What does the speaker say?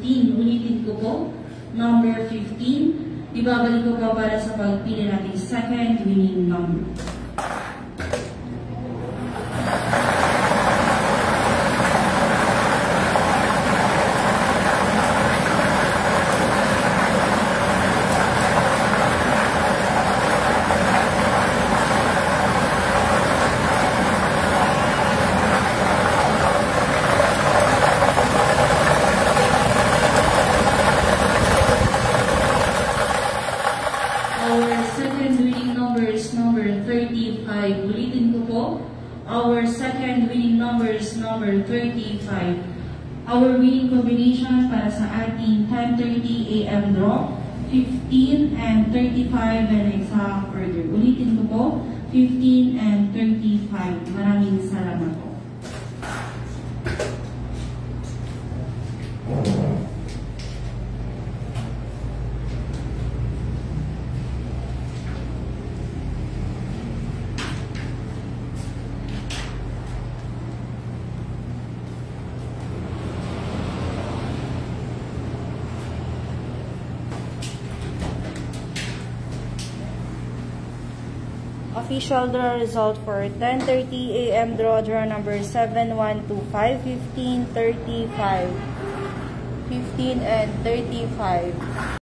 15. Ulitin ko po, number 15. Ibabalik ko po para sa pagpili natin second winning number. Ulitin ko po, our second winning number is number 35. Our winning combination para sa ating 10:30 a.m. draw, 15 and 35 and exact order. Ulitin ko po, 15 and 35. Maraming salamat po. Official draw result for 10:30 a.m. draw number 7125, 15, 35, 15 and 35.